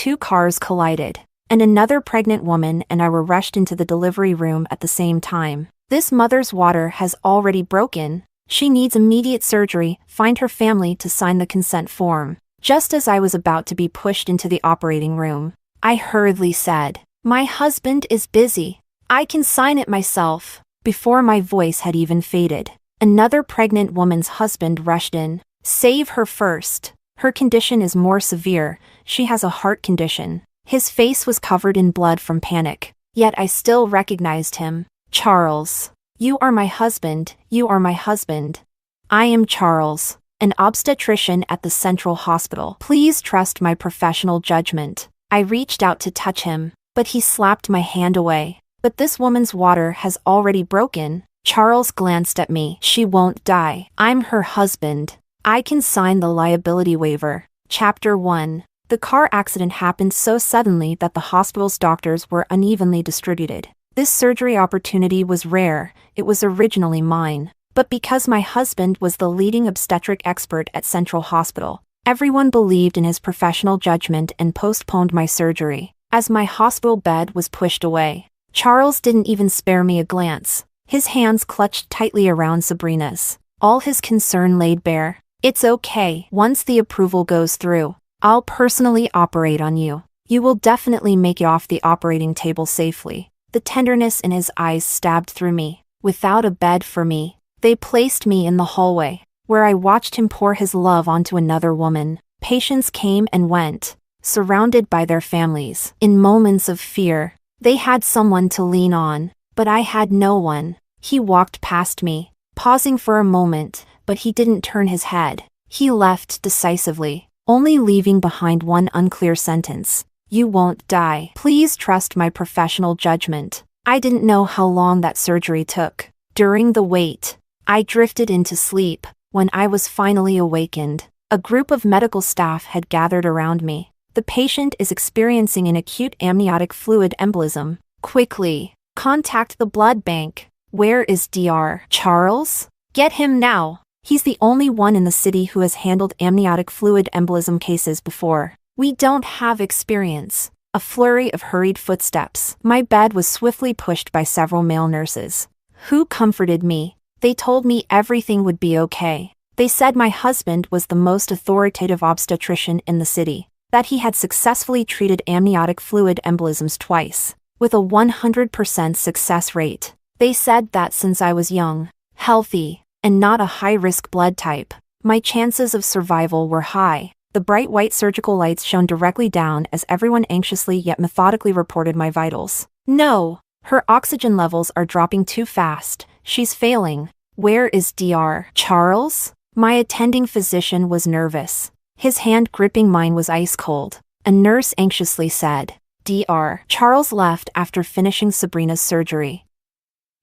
two cars collided, and another pregnant woman and I were rushed into the delivery room at the same time. This mother's water has already broken. She needs immediate surgery. Find her family to sign the consent form. Just as I was about to be pushed into the operating room, I hurriedly said, "My husband is busy. I can sign it myself." Before my voice had even faded, another pregnant woman's husband rushed in. "Save her first. Her condition is more severe. She has a heart condition." His face was covered in blood from panic, yet I still recognized him. "Charles. You are my husband. You are my husband. I am Charles, an obstetrician at the Central Hospital. Please trust my professional judgment." I reached out to touch him, but he slapped my hand away. "But this woman's water has already broken." Charles glanced at me. "She won't die. I'm her husband. I can sign the liability waiver." Chapter 1. The car accident happened so suddenly that the hospital's doctors were unevenly distributed. This surgery opportunity was rare. It was originally mine. But because my husband was the leading obstetric expert at Central Hospital, everyone believed in his professional judgment and postponed my surgery. As my hospital bed was pushed away, Charles didn't even spare me a glance. His hands clutched tightly around Sabrina's, all his concern laid bare. "It's okay. Once the approval goes through, I'll personally operate on you. You will definitely make it off the operating table safely." The tenderness in his eyes stabbed through me. Without a bed for me, they placed me in the hallway, where I watched him pour his love onto another woman. Patients came and went, surrounded by their families. In moments of fear, they had someone to lean on, but I had no one. He walked past me, pausing for a moment, but he didn't turn his head. He left decisively, only leaving behind one unclear sentence. "You won't die. Please trust my professional judgment." I didn't know how long that surgery took. During the wait, I drifted into sleep. When I was finally awakened, a group of medical staff had gathered around me. "The patient is experiencing an acute amniotic fluid embolism. Quickly, contact the blood bank." "Where is Dr. Charles? Get him now. He's the only one in the city who has handled amniotic fluid embolism cases before. We don't have experience." A flurry of hurried footsteps. My bed was swiftly pushed by several male nurses, who comforted me. They told me everything would be okay. They said my husband was the most authoritative obstetrician in the city, that he had successfully treated amniotic fluid embolisms twice, with a 100% success rate. They said that since I was young, healthy, and not a high-risk blood type, my chances of survival were high. The bright white surgical lights shone directly down as everyone anxiously yet methodically reported my vitals. "No, her oxygen levels are dropping too fast. She's failing." "Where is Dr. Charles?" My attending physician was nervous. His hand gripping mine was ice cold. A nurse anxiously said, "Dr. Charles left after finishing Sabrina's surgery.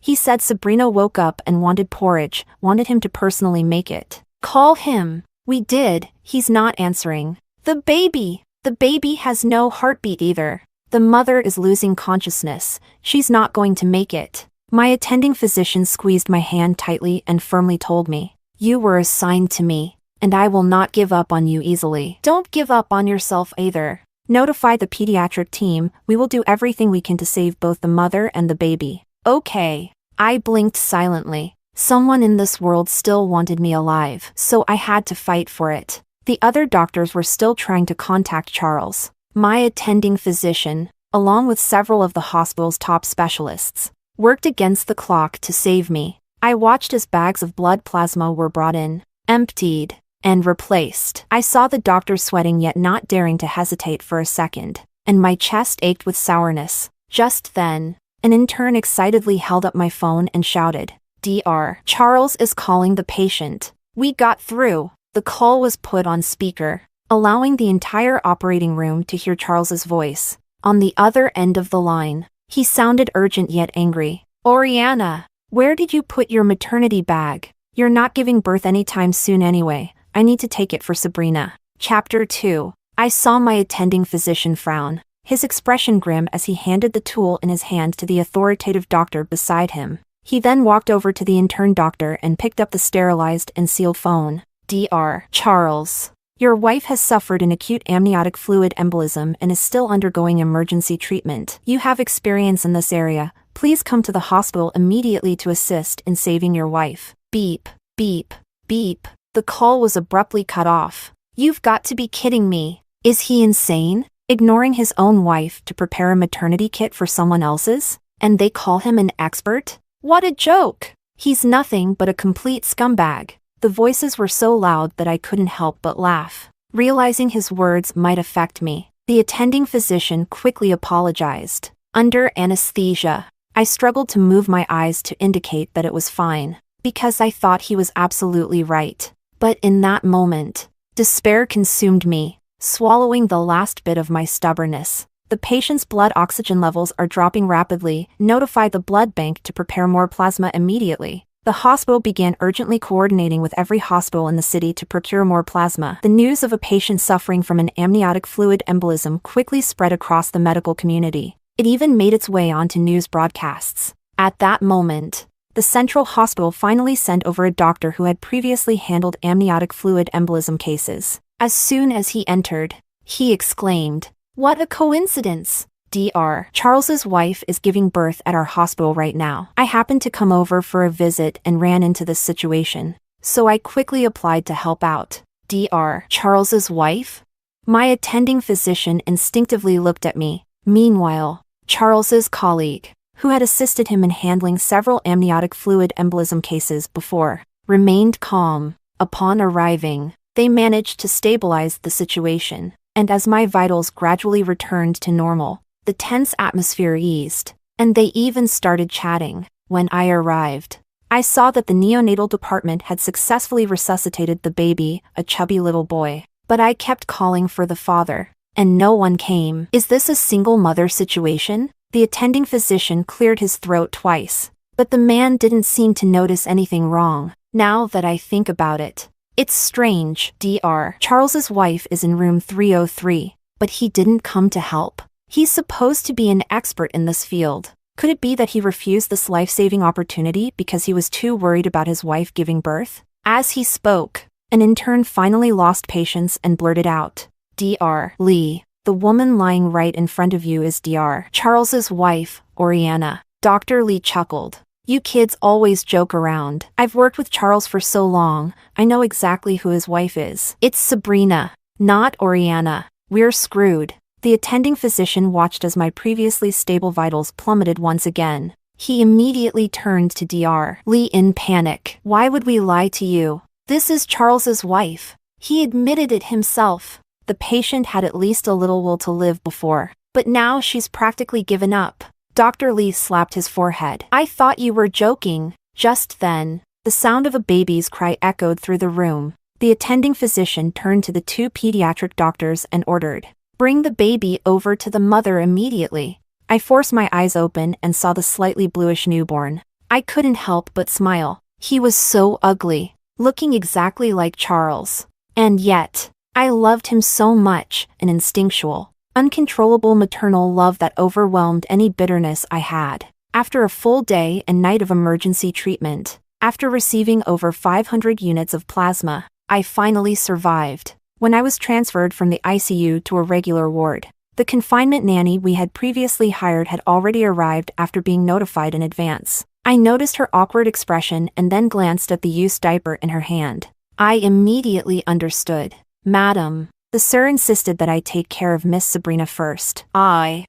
He said Sabrina woke up and wanted porridge, wanted him to personally make it." "Call him." "We did. He's not answering." The baby has no heartbeat either. The mother is losing consciousness. She's not going to make it." My attending physician squeezed my hand tightly and firmly told me, "You were assigned to me, and I will not give up on you easily. Don't give up on yourself either. Notify the pediatric team. We will do everything we can to save both the mother and the baby." "Okay." I blinked silently. Someone in this world still wanted me alive, so I had to fight for it. The other doctors were still trying to contact Charles. My attending physician, along with several of the hospital's top specialists, worked against the clock to save me. I watched as bags of blood plasma were brought in, emptied, and replaced. I saw the doctor sweating yet not daring to hesitate for a second, and my chest ached with sourness. Just then, an intern excitedly held up my phone and shouted, "Dr. Charles is calling the patient." We got through. The call was put on speaker, allowing the entire operating room to hear Charles's voice. On the other end of the line, he sounded urgent yet angry. "Oriana, where did you put your maternity bag? You're not giving birth anytime soon anyway. I need to take it for Sabrina." Chapter 2. I saw my attending physician frown, his expression grim as he handed the tool in his hand to the authoritative doctor beside him. He then walked over to the intern doctor and picked up the sterilized and sealed phone. "Dr. Charles, Your wife has suffered an acute amniotic fluid embolism and is still undergoing emergency treatment. You have experience in this area. Please come to the hospital immediately to assist in saving your wife. Beep, beep, beep. The call was abruptly cut off. You've got to be kidding me. Is he insane? Ignoring his own wife to prepare a maternity kit for someone else's? And they call him an expert? What a joke! He's nothing but a complete scumbag. The voices were so loud that I couldn't help but laugh. Realizing his words might affect me, the attending physician quickly apologized. Under anesthesia, I struggled to move my eyes to indicate that it was fine, because I thought he was absolutely right. But in that moment, despair consumed me, swallowing the last bit of my stubbornness. The patient's blood oxygen levels are dropping rapidly. Notify the blood bank to prepare more plasma immediately. The hospital began urgently coordinating with every hospital in the city to procure more plasma. The news of a patient suffering from an amniotic fluid embolism quickly spread across the medical community. It even made its way onto news broadcasts. At that moment, the central hospital finally sent over a doctor who had previously handled amniotic fluid embolism cases. As soon as he entered, he exclaimed, "What a coincidence! Dr. Charles's wife is giving birth at our hospital right now. I happened to come over for a visit and ran into this situation, so I quickly applied to help out." Dr. Charles's wife? My attending physician instinctively looked at me. Meanwhile, Charles's colleague, who had assisted him in handling several amniotic fluid embolism cases before, remained calm. Upon arriving, they managed to stabilize the situation, and as my vitals gradually returned to normal, the tense atmosphere eased, and they even started chatting. When I arrived, I saw that the neonatal department had successfully resuscitated the baby, a chubby little boy. But I kept calling for the father, and no one came. Is this a single mother situation? The attending physician cleared his throat twice, but the man didn't seem to notice anything wrong. Now that I think about it, it's strange. Dr. Charles's wife is in room 303, but he didn't come to help. He's supposed to be an expert in this field. Could it be that he refused this life-saving opportunity because he was too worried about his wife giving birth? As he spoke, an intern finally lost patience and blurted out, "Dr. Lee, the woman lying right in front of you is Dr. Charles's wife, Oriana." Dr. Lee chuckled. "You kids always joke around. I've worked with Charles for so long, I know exactly who his wife is. It's Sabrina, not Oriana. We're screwed." The attending physician watched as my previously stable vitals plummeted once again. He immediately turned to Dr. Lee in panic. "Why would we lie to you? This is Charles's wife. He admitted it himself. The patient had at least a little will to live before, but now she's practically given up." Dr. Lee slapped his forehead. "I thought you were joking." Just then, the sound of a baby's cry echoed through the room. The attending physician turned to the two pediatric doctors and ordered, "Bring the baby over to the mother immediately." I forced my eyes open and saw the slightly bluish newborn. I couldn't help but smile. He was so ugly, looking exactly like Charles. And yet, I loved him so much, an instinctual, uncontrollable maternal love that overwhelmed any bitterness I had. After a full day and night of emergency treatment, after receiving over 500 units of plasma, I finally survived. When I was transferred from the ICU to a regular ward, the confinement nanny we had previously hired had already arrived after being notified in advance. I noticed her awkward expression and then glanced at the used diaper in her hand. I immediately understood. "Madam, the sir insisted that I take care of Miss Sabrina first." I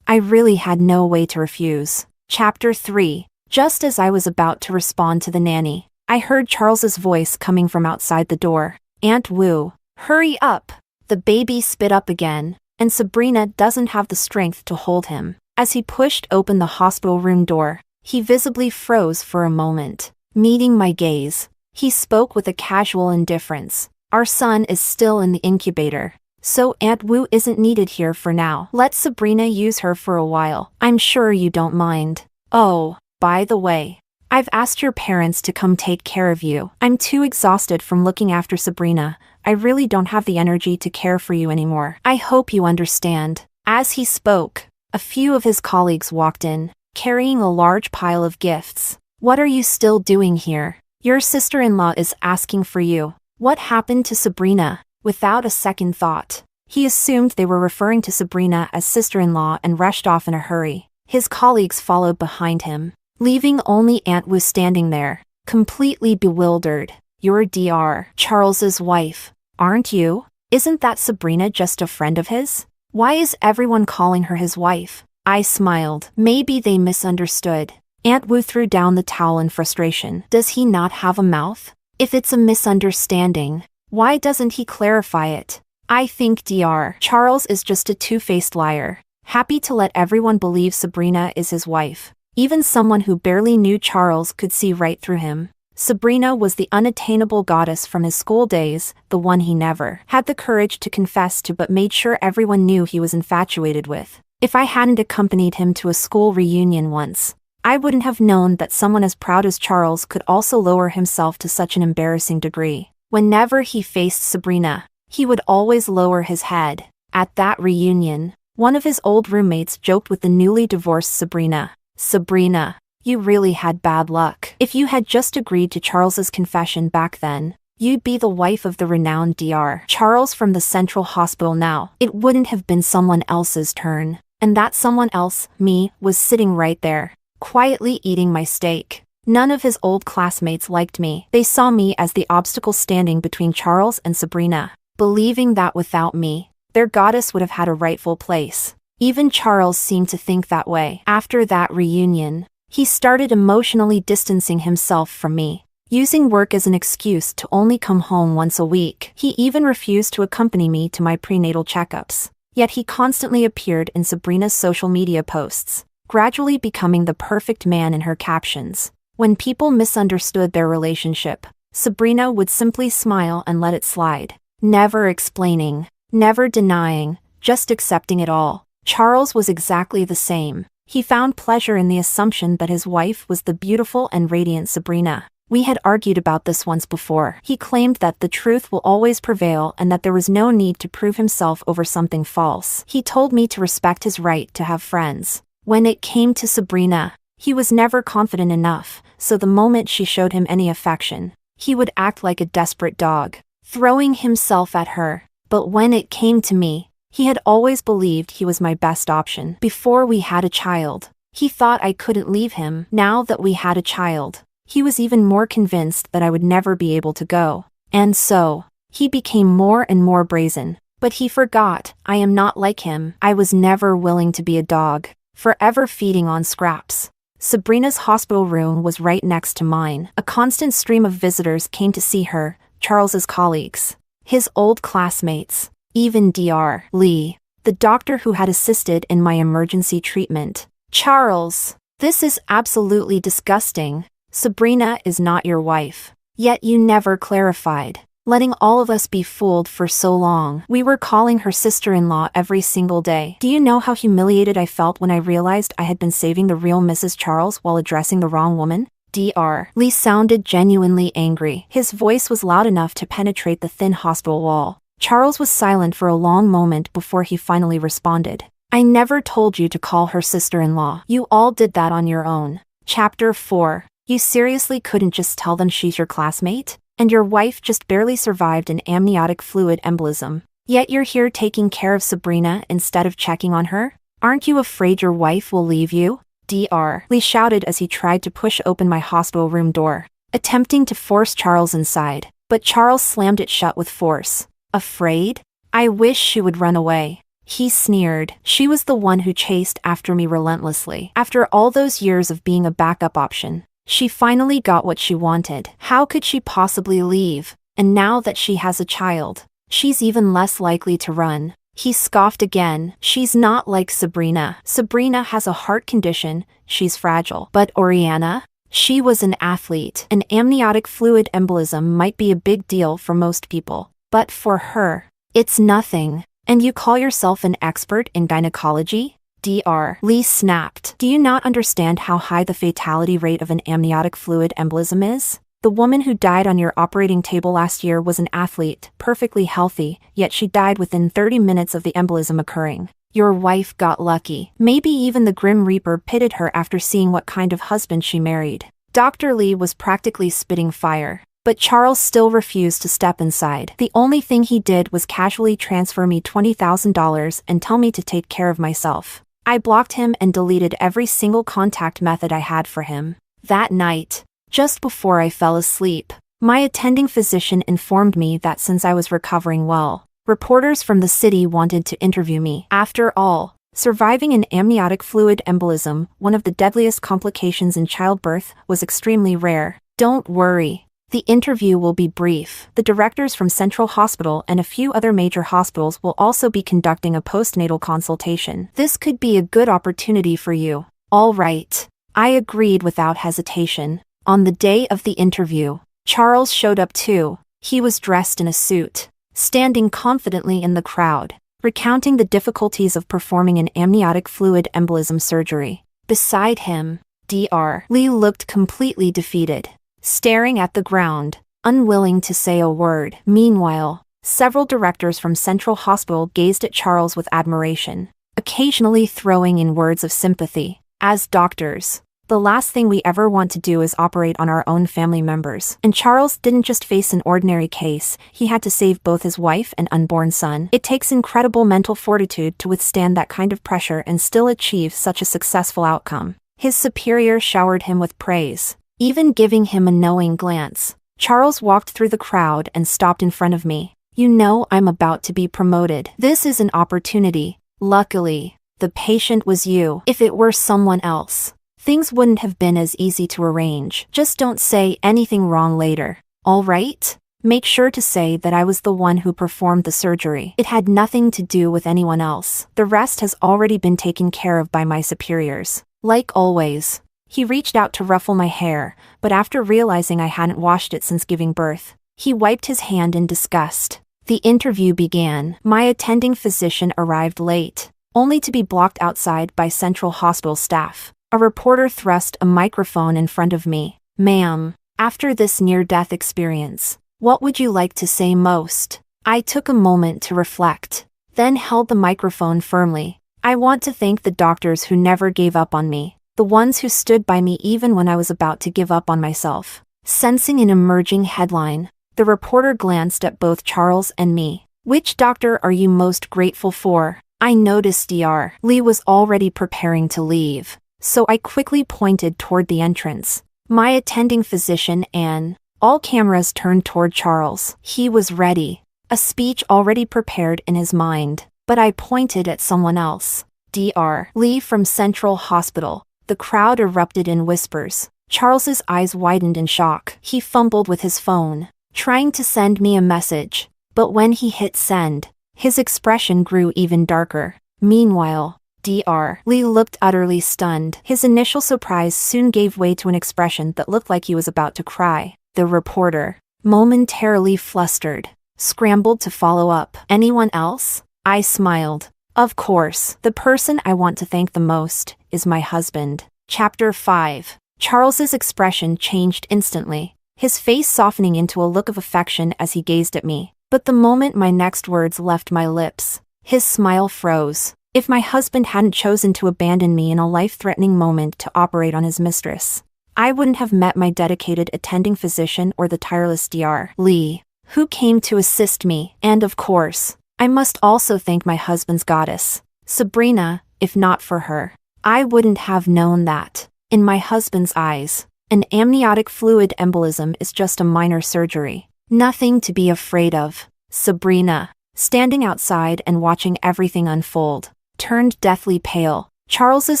really had no way to refuse. Chapter 3. Just as I was about to respond to the nanny, I heard Charles's voice coming from outside the door. "Aunt Wu, hurry up! The baby spit up again, and Sabrina doesn't have the strength to hold him." As he pushed open the hospital room door, he visibly froze for a moment. Meeting my gaze, he spoke with a casual indifference. "Our son is still in the incubator, so Aunt Wu isn't needed here for now. Let Sabrina use her for a while. I'm sure you don't mind. Oh, by the way, I've asked your parents to come take care of you. I'm too exhausted from looking after Sabrina. I really don't have the energy to care for you anymore. I hope you understand." As he spoke, a few of his colleagues walked in, carrying a large pile of gifts. "What are you still doing here? Your sister-in-law is asking for you. What happened to Sabrina?" without a second thought. He assumed they were referring to Sabrina as sister-in-law and rushed off in a hurry. His colleagues followed behind him, leaving only Aunt Wu standing there, completely bewildered. "You're Dr. Charles's wife, aren't you? Isn't that Sabrina just a friend of his? Why is everyone calling her his wife?" I smiled. Maybe they misunderstood. Aunt Wu threw down the towel in frustration. "Does he not have a mouth? If it's a misunderstanding, why doesn't he clarify it? I think Dr. Charles is just a two-faced liar, happy to let everyone believe Sabrina is his wife. Even someone who barely knew Charles could see right through him. Sabrina was the unattainable goddess from his school days, the one he never had the courage to confess to but made sure everyone knew he was infatuated with. If I hadn't accompanied him to a school reunion once, I wouldn't have known that someone as proud as Charles could also lower himself to such an embarrassing degree. Whenever he faced Sabrina, he would always lower his head. At that reunion, one of his old roommates joked with the newly divorced Sabrina. "Sabrina, you really had bad luck. If you had just agreed to Charles's confession back then, you'd be the wife of the renowned Dr. Charles from the Central Hospital now. It wouldn't have been someone else's turn. And that someone else, me, was sitting right there, quietly eating my steak. None of his old classmates liked me. They saw me as the obstacle standing between Charles and Sabrina, believing that without me, their goddess would have had a rightful place. Even Charles seemed to think that way. After that reunion, he started emotionally distancing himself from me, using work as an excuse to only come home once a week. He even refused to accompany me to my prenatal checkups. Yet he constantly appeared in Sabrina's social media posts, gradually becoming the perfect man in her captions. When people misunderstood their relationship, Sabrina would simply smile and let it slide, never explaining, never denying, just accepting it all. Charles was exactly the same. He found pleasure in the assumption that his wife was the beautiful and radiant Sabrina. We had argued about this once before. He claimed that the truth will always prevail and that there was no need to prove himself over something false. He told me to respect his right to have friends. When it came to Sabrina, he was never confident enough, so the moment she showed him any affection, he would act like a desperate dog, throwing himself at her. But when it came to me, he had always believed he was my best option. Before we had a child, he thought I couldn't leave him. Now that we had a child, he was even more convinced that I would never be able to go. And so, he became more and more brazen. But he forgot, I am not like him. I was never willing to be a dog, forever feeding on scraps. Sabrina's hospital room was right next to mine. A constant stream of visitors came to see her, Charles's colleagues, his old classmates, even Dr. Lee, the doctor who had assisted in my emergency treatment. "Charles, this is absolutely disgusting. Sabrina is not your wife. Yet you never clarified, letting all of us be fooled for so long. We were calling her sister-in-law every single day. Do you know how humiliated I felt when I realized I had been saving the real Mrs. Charles while addressing the wrong woman?" Dr. Lee sounded genuinely angry. His voice was loud enough to penetrate the thin hospital wall. Charles was silent for a long moment before he finally responded. "I never told you to call her sister-in-law. You all did that on your own." Chapter 4. You seriously couldn't just tell them she's your classmate? And your wife just barely survived an amniotic fluid embolism. Yet you're here taking care of Sabrina instead of checking on her? Aren't you afraid your wife will leave you? Dr. Lee shouted as he tried to push open my hospital room door, attempting to force Charles inside. But Charles slammed it shut with force. "Afraid? I wish she would run away." He sneered. "She was the one who chased after me relentlessly. After all those years of being a backup option, she finally got what she wanted. How could she possibly leave? And now that she has a child, she's even less likely to run." He scoffed again. "She's not like Sabrina. Sabrina has a heart condition, she's fragile. But Oriana? She was an athlete. An amniotic fluid embolism might be a big deal for most people. But for her, it's nothing. And you call yourself an expert in gynecology?" Dr. Lee snapped. "Do you not understand how high the fatality rate of an amniotic fluid embolism is? The woman who died on your operating table last year was an athlete, perfectly healthy, yet she died within 30 minutes of the embolism occurring. Your wife got lucky. Maybe even the Grim Reaper pitted her after seeing what kind of husband she married." Dr. Lee was practically spitting fire. But Charles still refused to step inside. The only thing he did was casually transfer me $20,000 and tell me to take care of myself. I blocked him and deleted every single contact method I had for him. That night, just before I fell asleep, my attending physician informed me that since I was recovering well, reporters from the city wanted to interview me. After all, surviving an amniotic fluid embolism, one of the deadliest complications in childbirth, was extremely rare. Don't worry. The interview will be brief. The directors from Central Hospital and a few other major hospitals will also be conducting a postnatal consultation. This could be a good opportunity for you. All right. I agreed without hesitation. On the day of the interview, Charles showed up too. He was dressed in a suit, standing confidently in the crowd, recounting the difficulties of performing an amniotic fluid embolism surgery. Beside him, Dr. Lee looked completely defeated, staring at the ground, unwilling to say a word. Meanwhile, several directors from Central Hospital gazed at Charles with admiration, occasionally throwing in words of sympathy. As doctors, the last thing we ever want to do is operate on our own family members. And Charles didn't just face an ordinary case, he had to save both his wife and unborn son. It takes incredible mental fortitude to withstand that kind of pressure and still achieve such a successful outcome. His superior showered him with praise, even giving him a knowing glance. Charles walked through the crowd and stopped in front of me. You know I'm about to be promoted. This is an opportunity. Luckily, the patient was you. If it were someone else, things wouldn't have been as easy to arrange. Just don't say anything wrong later. All right? Make sure to say that I was the one who performed the surgery. It had nothing to do with anyone else. The rest has already been taken care of by my superiors. Like always. He reached out to ruffle my hair, but after realizing I hadn't washed it since giving birth, he wiped his hand in disgust. The interview began. My attending physician arrived late, only to be blocked outside by Central Hospital staff. A reporter thrust a microphone in front of me. Ma'am, after this near-death experience, what would you like to say most? I took a moment to reflect, then held the microphone firmly. I want to thank the doctors who never gave up on me. The ones who stood by me even when I was about to give up on myself. Sensing an emerging headline, the reporter glanced at both Charles and me. Which doctor are you most grateful for? I noticed Dr. Lee was already preparing to leave, so I quickly pointed toward the entrance. My attending physician and all cameras turned toward Charles. He was ready, a speech already prepared in his mind, but I pointed at someone else. Dr. Lee from Central Hospital. The crowd erupted in whispers. Charles's eyes widened in shock. He fumbled with his phone, trying to send me a message, but when he hit send, his expression grew even darker. Meanwhile, Dr. Lee looked utterly stunned. His initial surprise soon gave way to an expression that looked like he was about to cry. The reporter, momentarily flustered, scrambled to follow up. Anyone else? I smiled. Of course, the person I want to thank the most is my husband. Chapter 5. Charles's expression changed instantly, his face softening into a look of affection as he gazed at me. But the moment my next words left my lips, his smile froze. If my husband hadn't chosen to abandon me in a life-threatening moment to operate on his mistress, I wouldn't have met my dedicated attending physician or the tireless Dr. Lee, who came to assist me. And of course, I must also thank my husband's goddess, Sabrina. If not for her, I wouldn't have known that, in my husband's eyes, an amniotic fluid embolism is just a minor surgery. Nothing to be afraid of. Sabrina, standing outside and watching everything unfold, turned deathly pale. Charles's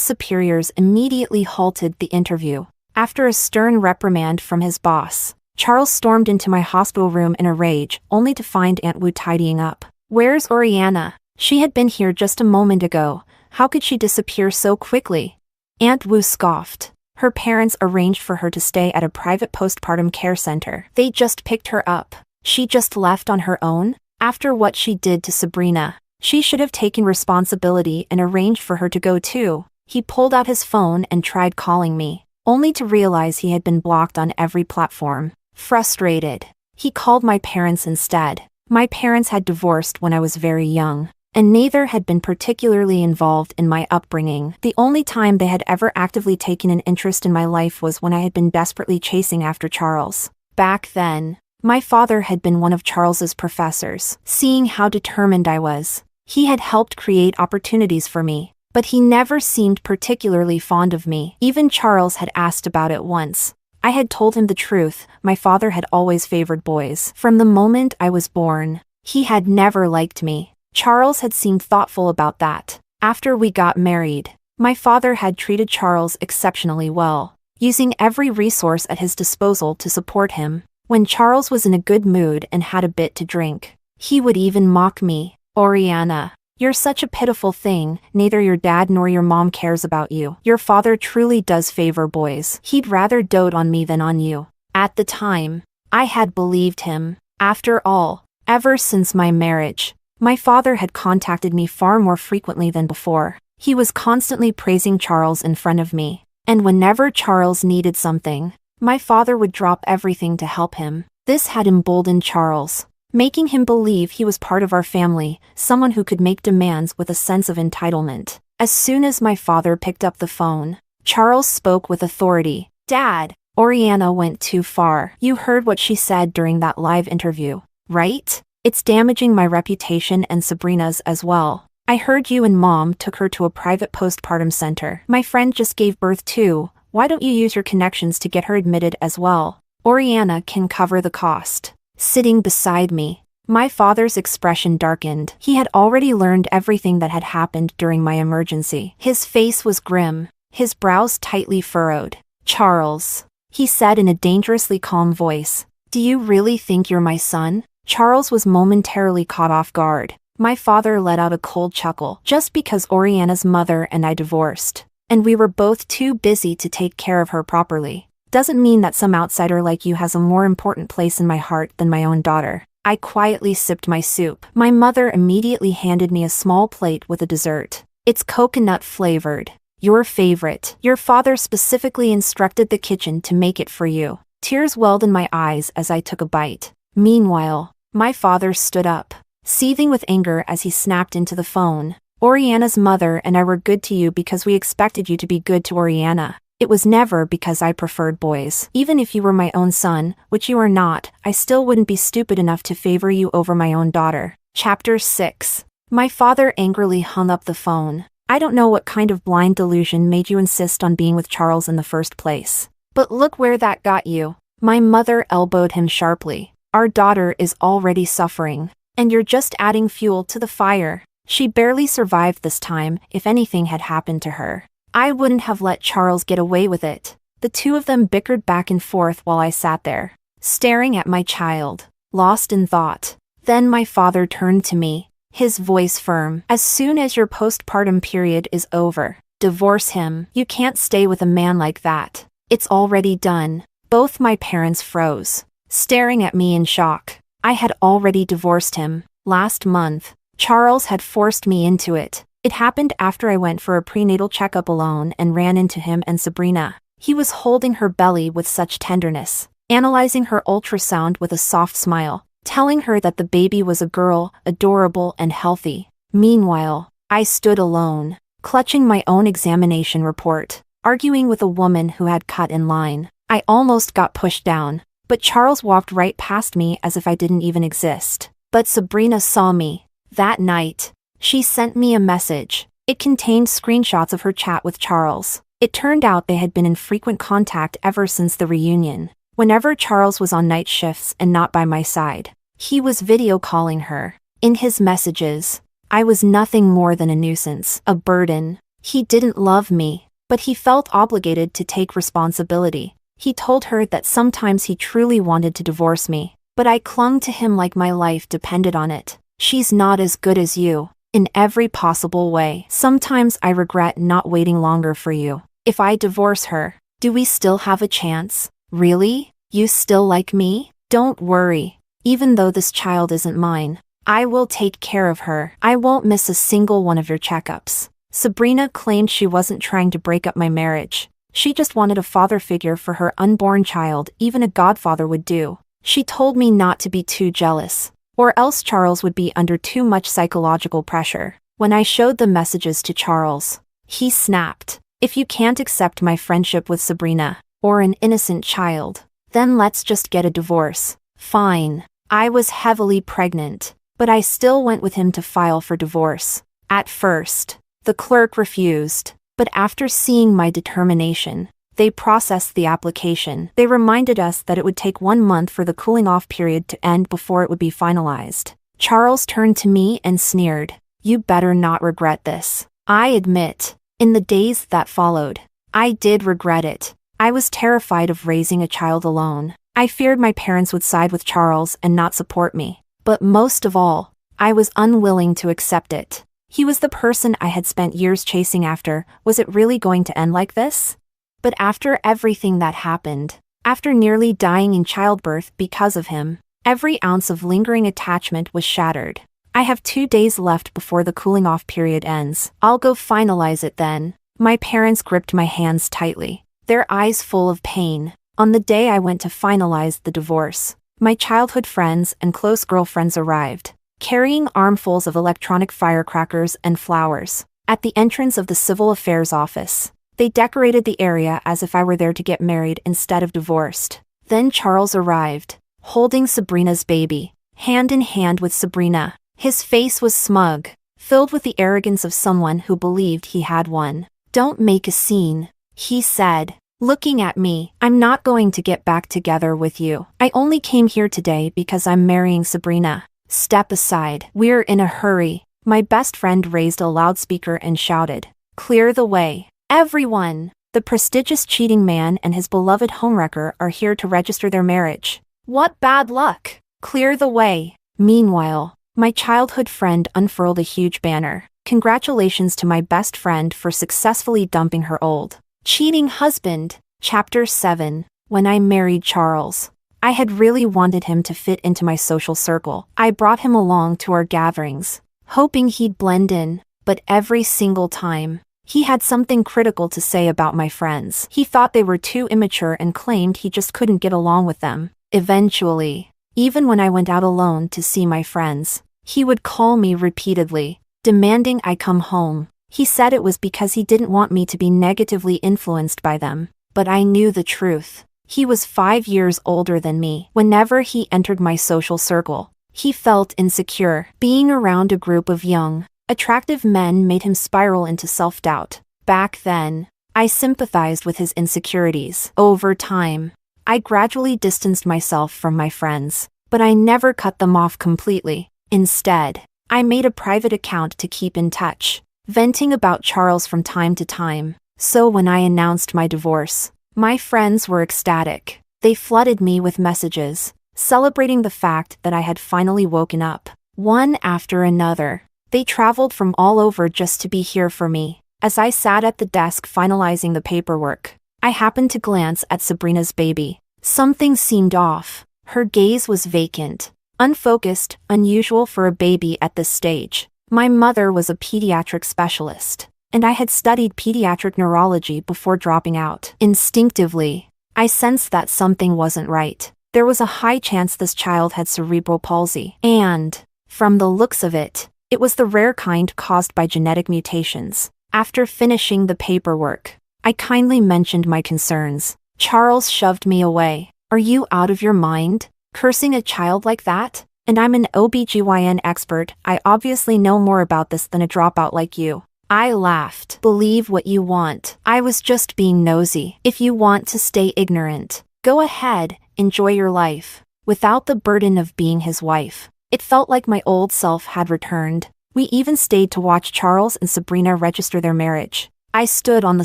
superiors immediately halted the interview. After a stern reprimand from his boss, Charles stormed into my hospital room in a rage, only to find Aunt Wu tidying up. Where's Oriana? She had been here just a moment ago. How could she disappear so quickly? Aunt Wu scoffed. Her parents arranged for her to stay at a private postpartum care center. They just picked her up. She just left on her own? After what she did to Sabrina, she should have taken responsibility and arranged for her to go too. He pulled out his phone and tried calling me, only to realize he had been blocked on every platform. Frustrated, he called my parents instead. My parents had divorced when I was very young, and neither had been particularly involved in my upbringing. The only time they had ever actively taken an interest in my life was when I had been desperately chasing after Charles. Back then, My father had been one of Charles's professors. Seeing how determined I was, he had helped create opportunities for me, but he never seemed particularly fond of me. Even Charles had asked about it once. I had told him the truth. My father had always favored boys. From the moment I was born, he had never liked me. Charles had seemed thoughtful about that. After we got married, my father had treated Charles exceptionally well, using every resource at his disposal to support him. When Charles was in a good mood and had a bit to drink, he would even mock me. "Oriana, you're such a pitiful thing. Neither your dad nor your mom cares about you. Your father truly does favor boys. He'd rather dote on me than on you." At the time, I had believed him. After all, ever since my marriage, my father had contacted me far more frequently than before. He was constantly praising Charles in front of me, and whenever Charles needed something, my father would drop everything to help him. This had emboldened Charles, making him believe he was part of our family, someone who could make demands with a sense of entitlement. As soon as my father picked up the phone, Charles spoke with authority. "Dad, Oriana went too far. You heard what she said during that live interview, right? It's damaging my reputation and Sabrina's as well. I heard you and Mom took her to a private postpartum center. My friend just gave birth too. Why don't you use your connections to get her admitted as well? Oriana can cover the cost." Sitting beside me, my father's expression darkened. He had already learned everything that had happened during my emergency. His face was grim, his brows tightly furrowed. "Charles," he said in a dangerously calm voice, "do you really think you're my son?" Charles was momentarily caught off guard. My father let out a cold chuckle. "Just because Oriana's mother and I divorced, and we were both too busy to take care of her properly, doesn't mean that some outsider like you has a more important place in my heart than my own daughter." I quietly sipped my soup. My mother immediately handed me a small plate with a dessert. "It's coconut flavored. Your favorite. Your father specifically instructed the kitchen to make it for you." Tears welled in my eyes as I took a bite. Meanwhile, my father stood up, seething with anger as he snapped into the phone. "Oriana's mother and I were good to you because we expected you to be good to Oriana. It was never because I preferred boys. Even if you were my own son, which you are not, I still wouldn't be stupid enough to favor you over my own daughter." Chapter 6. My father angrily hung up the phone. "I don't know what kind of blind delusion made you insist on being with Charles in the first place, but look where that got you." My mother elbowed him sharply. "Our daughter is already suffering, and you're just adding fuel to the fire. She barely survived this time. If anything had happened to her, I wouldn't have let Charles get away with it." The two of them bickered back and forth while I sat there, staring at my child, lost in thought. Then my father turned to me, his voice firm. "As soon as your postpartum period is over, divorce him. You can't stay with a man like that. It's already done." Both my parents froze, staring at me in shock. I had already divorced him. Last month, Charles had forced me into it. It happened after I went for a prenatal checkup alone and ran into him and Sabrina. He was holding her belly with such tenderness, analyzing her ultrasound with a soft smile, telling her that the baby was a girl, adorable and healthy. Meanwhile, I stood alone, clutching my own examination report, arguing with a woman who had cut in line. I almost got pushed down, but Charles walked right past me as if I didn't even exist. But Sabrina saw me. That night, she sent me a message. It contained screenshots of her chat with Charles. It turned out they had been in frequent contact ever since the reunion. Whenever Charles was on night shifts and not by my side, he was video calling her. In his messages, I was nothing more than a nuisance, a burden. He didn't love me, but he felt obligated to take responsibility. He told her that sometimes he truly wanted to divorce me, but I clung to him like my life depended on it. "She's not as good as you, in every possible way. Sometimes I regret not waiting longer for you. If I divorce her, do we still have a chance? Really? You still like me? Don't worry. Even though this child isn't mine, I will take care of her. I won't miss a single one of your checkups." Sabrina claimed she wasn't trying to break up my marriage. She just wanted a father figure for her unborn child. Even a godfather would do. She told me not to be too jealous, or else Charles would be under too much psychological pressure. When I showed the messages to Charles, he snapped. "If you can't accept my friendship with Sabrina, or an innocent child, then let's just get a divorce." Fine. I was heavily pregnant, but I still went with him to file for divorce. At first, the clerk refused, but after seeing my determination, they processed the application. They reminded us that it would take 1 month for the cooling-off period to end before it would be finalized. Charles turned to me and sneered, "You better not regret this." I admit, in the days that followed, I did regret it. I was terrified of raising a child alone. I feared my parents would side with Charles and not support me. But most of all, I was unwilling to accept it. He was the person I had spent years chasing after. Was it really going to end like this? But after everything that happened, after nearly dying in childbirth because of him, every ounce of lingering attachment was shattered. I have 2 days left before the cooling-off period ends. I'll go finalize it then. My parents gripped my hands tightly, their eyes full of pain. On the day I went to finalize the divorce, my childhood friends and close girlfriends arrived, carrying armfuls of electronic firecrackers and flowers. At the entrance of the Civil Affairs office, they decorated the area as if I were there to get married instead of divorced. Then Charles arrived, holding Sabrina's baby, hand in hand with Sabrina. His face was smug, filled with the arrogance of someone who believed he had one. "Don't make a scene," he said, looking at me. "I'm not going to get back together with you. I only came here today because I'm marrying Sabrina. Step aside. We're in a hurry." My best friend raised a loudspeaker and shouted, "Clear the way. Everyone! The prestigious cheating man and his beloved homewrecker are here to register their marriage. What bad luck! Clear the way." Meanwhile, my childhood friend unfurled a huge banner. "Congratulations to my best friend for successfully dumping her old, cheating husband." Chapter 7. When I married Charles. I had really wanted him to fit into my social circle. I brought him along to our gatherings, hoping he'd blend in, but every single time, he had something critical to say about my friends. He thought they were too immature and claimed he just couldn't get along with them. Eventually, even when I went out alone to see my friends, he would call me repeatedly, demanding I come home. He said it was because he didn't want me to be negatively influenced by them. But I knew the truth. He was 5 years older than me. Whenever he entered my social circle, he felt insecure. Being around a group of young, attractive men made him spiral into self-doubt. Back then, I sympathized with his insecurities. Over time, I gradually distanced myself from my friends, but I never cut them off completely. Instead, I made a private account to keep in touch, venting about Charles from time to time. So when I announced my divorce, my friends were ecstatic. They flooded me with messages, celebrating the fact that I had finally woken up. One after another, they traveled from all over just to be here for me. As I sat at the desk finalizing the paperwork, I happened to glance at Sabrina's baby. Something seemed off. Her gaze was vacant, unfocused, unusual for a baby at this stage. My mother was a pediatric specialist, and I had studied pediatric neurology before dropping out. Instinctively, I sensed that something wasn't right. There was a high chance this child had cerebral palsy, and, from the looks of it, it was the rare kind caused by genetic mutations. After finishing the paperwork, I kindly mentioned my concerns. Charles shoved me away. "Are you out of your mind? Cursing a child like that? And I'm an OBGYN expert. I obviously know more about this than a dropout like you." I laughed. "Believe what you want. I was just being nosy. If you want to stay ignorant, go ahead, enjoy your life, without the burden of being his wife." It felt like my old self had returned. We even stayed to watch Charles and Sabrina register their marriage. I stood on the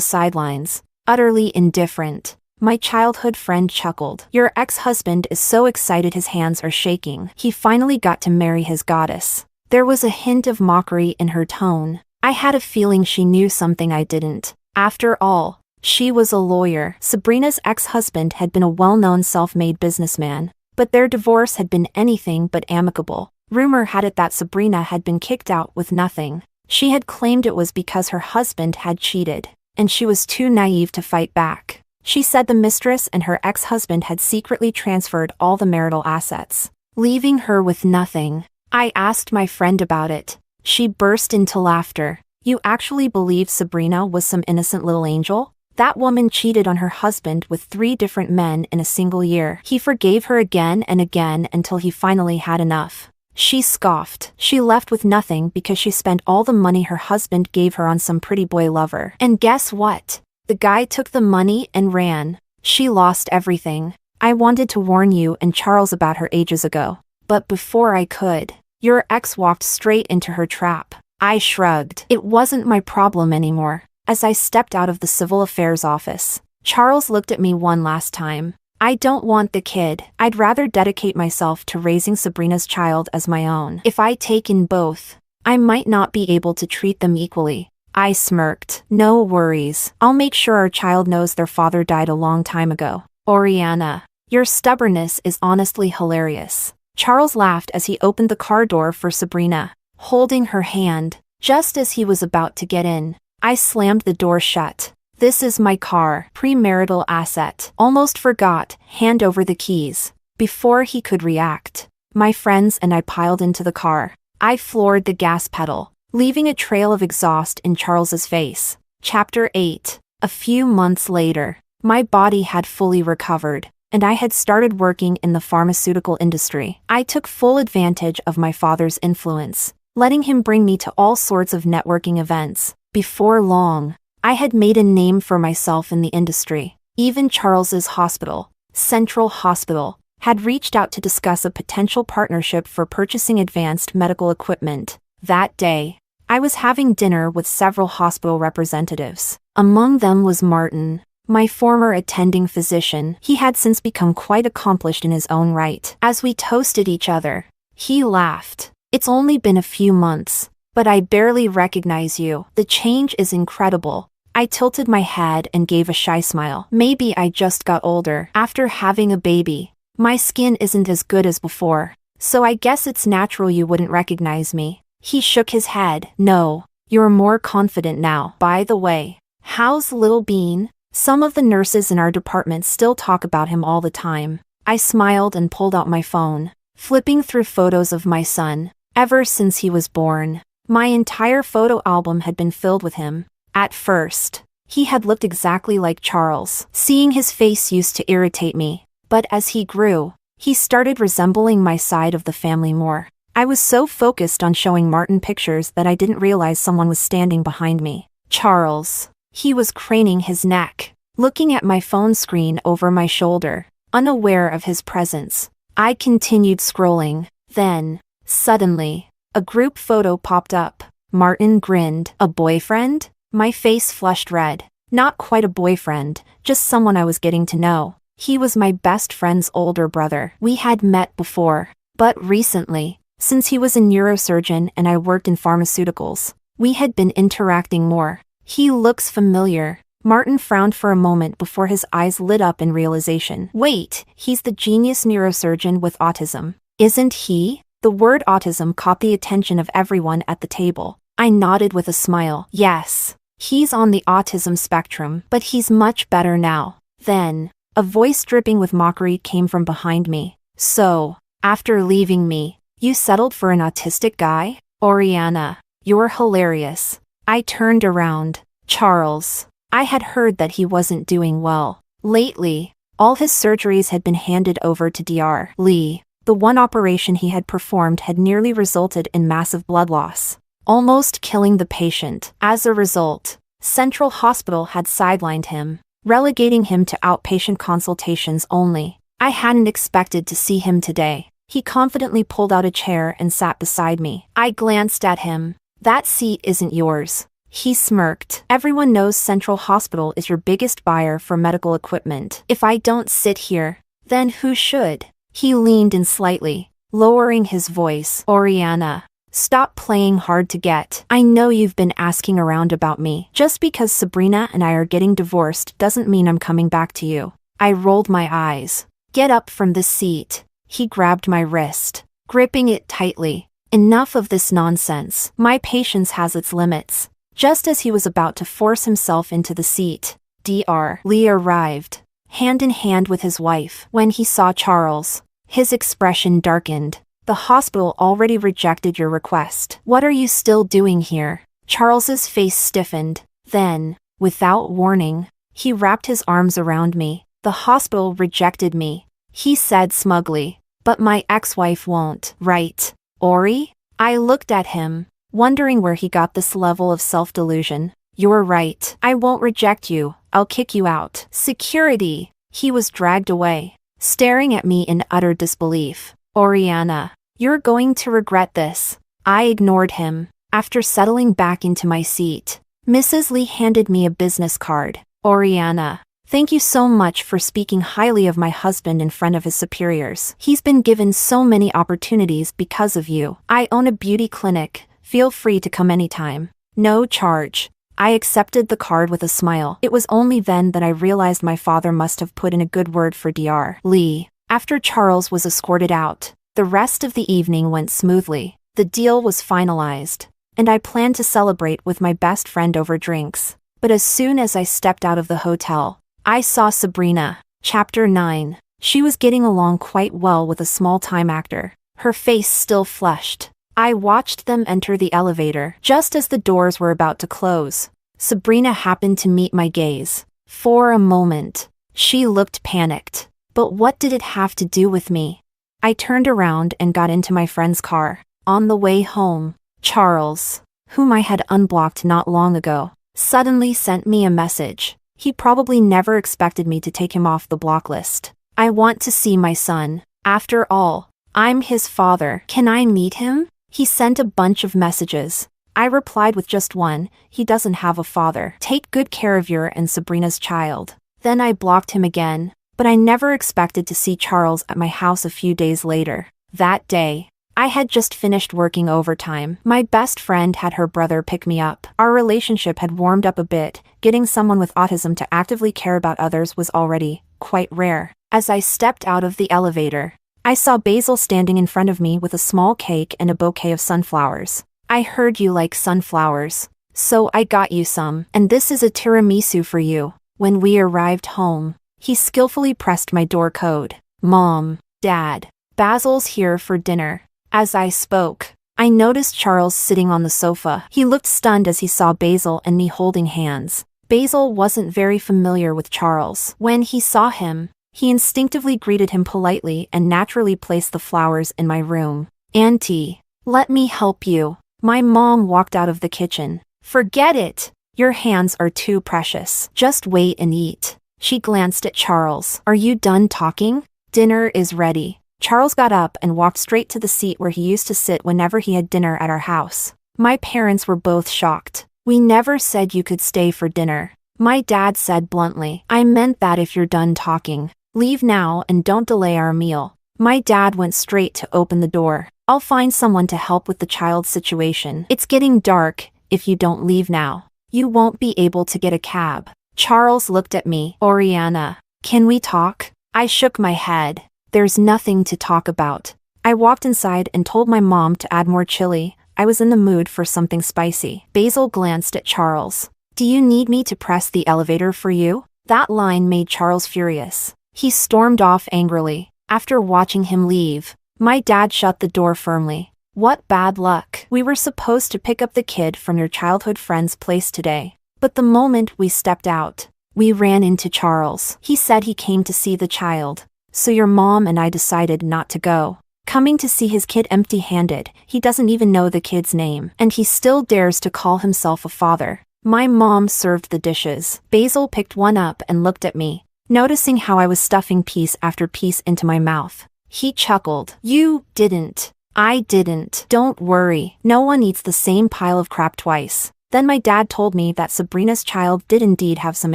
sidelines, utterly indifferent. My childhood friend chuckled. "Your ex-husband is so excited his hands are shaking. He finally got to marry his goddess." There was a hint of mockery in her tone. I had a feeling she knew something I didn't. After all, she was a lawyer. Sabrina's ex-husband had been a well-known self-made businessman, but their divorce had been anything but amicable. Rumor had it that Sabrina had been kicked out with nothing. She had claimed it was because her husband had cheated, and she was too naive to fight back. She said the mistress and her ex-husband had secretly transferred all the marital assets, leaving her with nothing. I asked my friend about it. She burst into laughter. "You actually believe Sabrina was some innocent little angel? That woman cheated on her husband with 3 different men in a single year. He forgave her again and again until he finally had enough. She scoffed. She left with nothing because she spent all the money her husband gave her on some pretty boy lover. And guess what? The guy took the money and ran. She lost everything. I wanted to warn you and Charles about her ages ago. But before I could, your ex walked straight into her trap. I shrugged. It wasn't my problem anymore. As I stepped out of the civil affairs office, Charles looked at me one last time. I don't want the kid. I'd rather dedicate myself to raising Sabrina's child as my own. If I take in both, I might not be able to treat them equally. I smirked. No worries. I'll make sure our child knows their father died a long time ago. Oriana, your stubbornness is honestly hilarious. Charles laughed as he opened the car door for Sabrina, holding her hand. Just as he was about to get in, I slammed the door shut. This is my car, premarital asset. Almost forgot, hand over the keys. Before he could react, my friends and I piled into the car. I floored the gas pedal, leaving a trail of exhaust in Charles's face. Chapter 8. A few months later, my body had fully recovered, and I had started working in the pharmaceutical industry. I took full advantage of my father's influence, letting him bring me to all sorts of networking events. Before long, I had made a name for myself in the industry. Even Charles's hospital, Central Hospital, had reached out to discuss a potential partnership for purchasing advanced medical equipment. That day, I was having dinner with several hospital representatives. Among them was Martin, my former attending physician. He had since become quite accomplished in his own right. As we toasted each other, he laughed. It's only been a few months, but I barely recognize you. The change is incredible. I tilted my head and gave a shy smile. Maybe I just got older. After having a baby, my skin isn't as good as before, so I guess it's natural you wouldn't recognize me. He shook his head. No, you're more confident now. By the way, how's little Bean? Some of the nurses in our department still talk about him all the time. I smiled and pulled out my phone, flipping through photos of my son. Ever since he was born, my entire photo album had been filled with him. At first, he had looked exactly like Charles. Seeing his face used to irritate me, but as he grew, he started resembling my side of the family more. I was so focused on showing Martin pictures that I didn't realize someone was standing behind me. Charles. He was craning his neck, looking at my phone screen over my shoulder, unaware of his presence. I continued scrolling. Then, suddenly, a group photo popped up. Martin grinned. A boyfriend? My face flushed red. Not quite a boyfriend, just someone I was getting to know. He was my best friend's older brother. We had met before, but recently, since he was a neurosurgeon and I worked in pharmaceuticals, we had been interacting more. He looks familiar. Martin frowned for a moment before his eyes lit up in realization. Wait, he's the genius neurosurgeon with autism, isn't he? The word autism caught the attention of everyone at the table. I nodded with a smile. Yes, he's on the autism spectrum, but he's much better now. Then, a voice dripping with mockery came from behind me. So, after leaving me, you settled for an autistic guy? Oriana, you're hilarious. I turned around. Charles. I had heard that he wasn't doing well. Lately, all his surgeries had been handed over to Dr. Lee. The one operation he had performed had nearly resulted in massive blood loss, almost killing the patient. As a result, Central Hospital had sidelined him, relegating him to outpatient consultations only. I hadn't expected to see him today. He confidently pulled out a chair and sat beside me. I glanced at him. That seat isn't yours. He smirked. Everyone knows Central Hospital is your biggest buyer for medical equipment. If I don't sit here, then who should? He leaned in slightly, lowering his voice. Oriana, stop playing hard to get. I know you've been asking around about me. Just because Sabrina and I are getting divorced doesn't mean I'm coming back to you. I rolled my eyes. Get up from this seat. He grabbed my wrist, gripping it tightly. Enough of this nonsense. My patience has its limits. Just as he was about to force himself into the seat, Dr. Lee arrived, hand in hand with his wife. When he saw Charles, his expression darkened. The hospital already rejected your request. What are you still doing here? Charles's face stiffened. Then, without warning, He wrapped his arms around me. The hospital rejected me. He said smugly. But my ex-wife won't, right? Ori? I looked at him, wondering where he got this level of self-delusion. You're right. I won't reject you. I'll kick you out. Security. He was dragged away, staring at me in utter disbelief. Oriana, you're going to regret this. I ignored him. After settling back into my seat, Mrs. Lee handed me a business card. Oriana, thank you so much for speaking highly of my husband in front of his superiors. He's been given so many opportunities because of you. I own a beauty clinic. Feel free to come anytime. No charge. I accepted the card with a smile. It was only then that I realized my father must have put in a good word for Dr. Lee. After Charles was escorted out, the rest of the evening went smoothly. The deal was finalized, and I planned to celebrate with my best friend over drinks. But as soon as I stepped out of the hotel, I saw Sabrina. Chapter 9. She was getting along quite well with a small-time actor, her face still flushed. I watched them enter the elevator. Just as the doors were about to close, Sabrina happened to meet my gaze. For a moment, she looked panicked. But what did it have to do with me? I turned around and got into my friend's car. On the way home, Charles, whom I had unblocked not long ago, suddenly sent me a message. He probably never expected me to take him off the block list. I want to see my son. After all, I'm his father. Can I meet him? He sent a bunch of messages. I replied with just one. He doesn't have a father. Take good care of your and Sabrina's child. Then I blocked him again. But I never expected to see Charles at my house a few days later. That day, I had just finished working overtime. My best friend had her brother pick me up. Our relationship had warmed up a bit. Getting someone with autism to actively care about others was already quite rare. As I stepped out of the elevator, I saw Basil standing in front of me with a small cake and a bouquet of sunflowers. I heard you like sunflowers, so I got you some. And this is a tiramisu for you. When we arrived home, he skillfully pressed my door code. Mom, Dad, Basil's here for dinner. As I spoke, I noticed Charles sitting on the sofa. He looked stunned as he saw Basil and me holding hands. Basil wasn't very familiar with Charles. When he saw him, he instinctively greeted him politely and naturally placed the flowers in my room. Auntie, let me help you. My mom walked out of the kitchen. Forget it. Your hands are too precious. Just wait and eat. She glanced at Charles. Are you done talking? Dinner is ready. Charles got up and walked straight to the seat where he used to sit whenever he had dinner at our house. My parents were both shocked. We never said you could stay for dinner. My dad said bluntly. I meant that if you're done talking, leave now and don't delay our meal. My dad went straight to open the door. I'll find someone to help with the child's situation. It's getting dark. If you don't leave now, you won't be able to get a cab. Charles looked at me. Oriana, can we talk? I shook my head. There's nothing to talk about. I walked inside and told my mom to add more chili. I was in the mood for something spicy. Basil glanced at Charles. Do you need me to press the elevator for you? That line made Charles furious. He stormed off angrily. After watching him leave, my dad shut the door firmly. What bad luck. We were supposed to pick up the kid from your childhood friend's place today. But the moment we stepped out, we ran into Charles. He said he came to see the child. So your mom and I decided not to go. Coming to see his kid empty-handed, he doesn't even know the kid's name. And he still dares to call himself a father. My mom served the dishes. Basil picked one up and looked at me, noticing how I was stuffing piece after piece into my mouth. He chuckled. You didn't. I didn't. Don't worry. No one eats the same pile of crap twice. Then my dad told me that Sabrina's child did indeed have some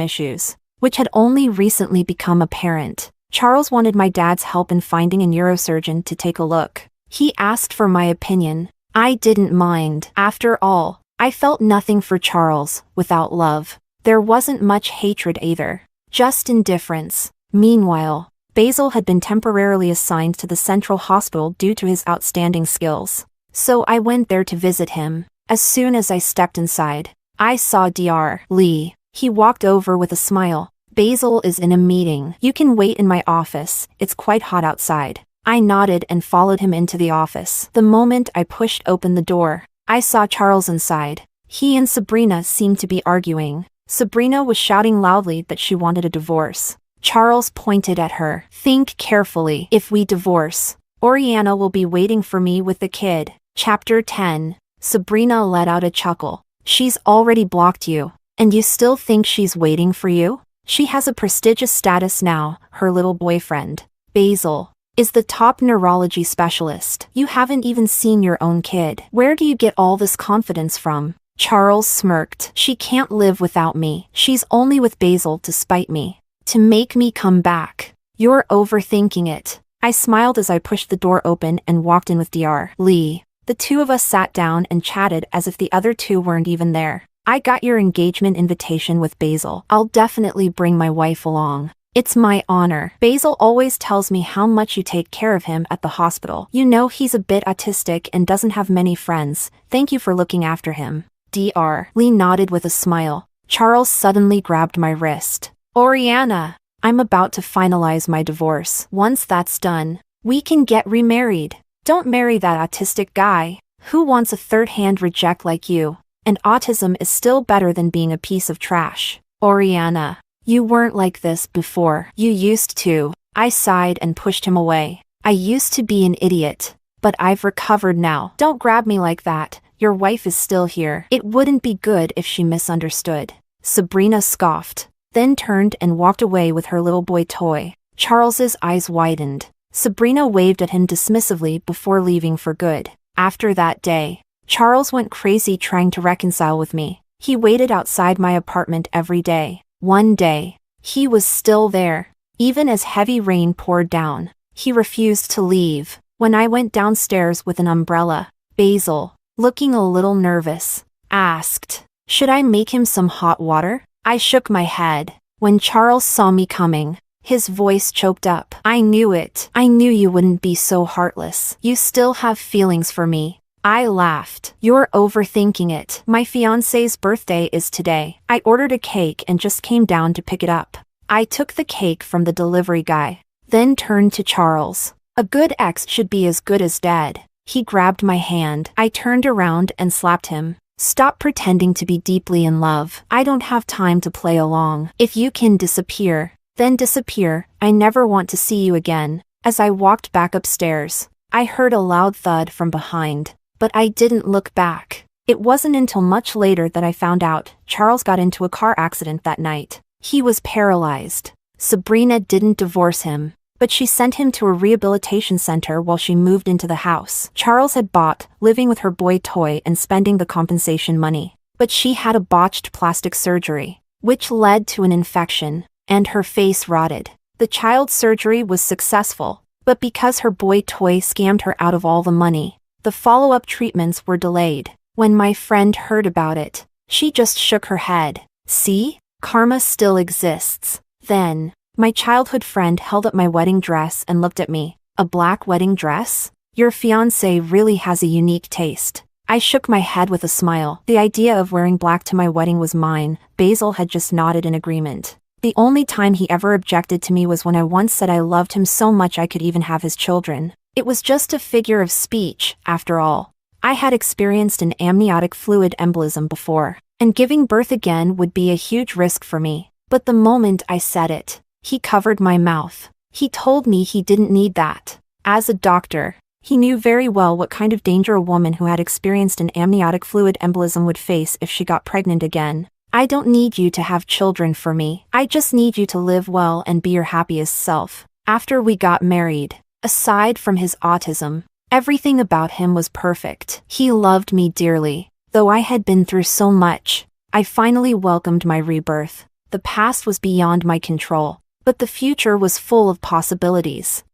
issues, which had only recently become apparent. Charles wanted my dad's help in finding a neurosurgeon to take a look. He asked for my opinion. I didn't mind. After all, I felt nothing for Charles without love. There wasn't much hatred either, just indifference. Meanwhile, Basil had been temporarily assigned to the Central Hospital due to his outstanding skills. So I went there to visit him. As soon as I stepped inside, I saw Dr. Lee. He walked over with a smile. Basil is in a meeting. You can wait in my office. It's quite hot outside. I nodded and followed him into the office. The moment I pushed open the door, I saw Charles inside. He and Sabrina seemed to be arguing. Sabrina was shouting loudly that she wanted a divorce. Charles pointed at her. Think carefully. If we divorce, Oriana will be waiting for me with the kid. Chapter 10. Sabrina let out a chuckle. She's already blocked you, and you still think she's waiting for you? She has a prestigious status now. Her little boyfriend, Basil, is the top neurology specialist. You haven't even seen your own kid. Where do you get all this confidence from? Charles smirked. She can't live without me. She's only with Basil to spite me, to make me come back. You're overthinking it. I smiled as I pushed the door open and walked in with Dr. Lee. The two of us sat down and chatted as if the other two weren't even there. I got your engagement invitation with Basil. I'll definitely bring my wife along. It's my honor. Basil always tells me how much you take care of him at the hospital. You know he's a bit autistic and doesn't have many friends. Thank you for looking after him. Dr. Lee nodded with a smile. Charles suddenly grabbed my wrist. Oriana, I'm about to finalize my divorce. Once that's done, we can get remarried. Don't marry that autistic guy. Who wants a third-hand reject like you? And autism is still better than being a piece of trash. Oriana, you weren't like this before. You used to. I sighed and pushed him away. I used to be an idiot, but I've recovered now. Don't grab me like that. Your wife is still here. It wouldn't be good if she misunderstood. Sabrina scoffed, then turned and walked away with her little boy toy. Charles's eyes widened. Sabrina waved at him dismissively before leaving for good. After that day, Charles went crazy trying to reconcile with me. He waited outside my apartment every day. One day, he was still there. Even as heavy rain poured down, he refused to leave. When I went downstairs with an umbrella, Basil, looking a little nervous, asked, "Should I make him some hot water?" I shook my head. When Charles saw me coming, his voice choked up. I knew it. I knew you wouldn't be so heartless. You still have feelings for me. I laughed. You're overthinking it. My fiancé's birthday is today. I ordered a cake and just came down to pick it up. I took the cake from the delivery guy, then turned to Charles. A good ex should be as good as dead. He grabbed my hand. I turned around and slapped him. Stop pretending to be deeply in love. I don't have time to play along. If you can disappear, then disappear. I never want to see you again. As I walked back upstairs, I heard a loud thud from behind, but I didn't look back. It wasn't until much later that I found out Charles got into a car accident that night. He was paralyzed. Sabrina didn't divorce him, but she sent him to a rehabilitation center while she moved into the house Charles had bought, living with her boy toy and spending the compensation money. But she had a botched plastic surgery, which led to an infection, and her face rotted. The child surgery was successful, but because her boy toy scammed her out of all the money, the follow-up treatments were delayed. When my friend heard about it, she just shook her head. See? Karma still exists. Then, my childhood friend held up my wedding dress and looked at me. A black wedding dress? Your fiancé really has a unique taste. I shook my head with a smile. The idea of wearing black to my wedding was mine. Basil had just nodded in agreement. The only time he ever objected to me was when I once said I loved him so much I could even have his children. It was just a figure of speech, after all. I had experienced an amniotic fluid embolism before, and giving birth again would be a huge risk for me. But the moment I said it, he covered my mouth. He told me he didn't need that. As a doctor, he knew very well what kind of danger a woman who had experienced an amniotic fluid embolism would face if she got pregnant again. I don't need you to have children for me. I just need you to live well and be your happiest self. After we got married, aside from his autism, everything about him was perfect. He loved me dearly. Though I had been through so much, I finally welcomed my rebirth. The past was beyond my control, but the future was full of possibilities.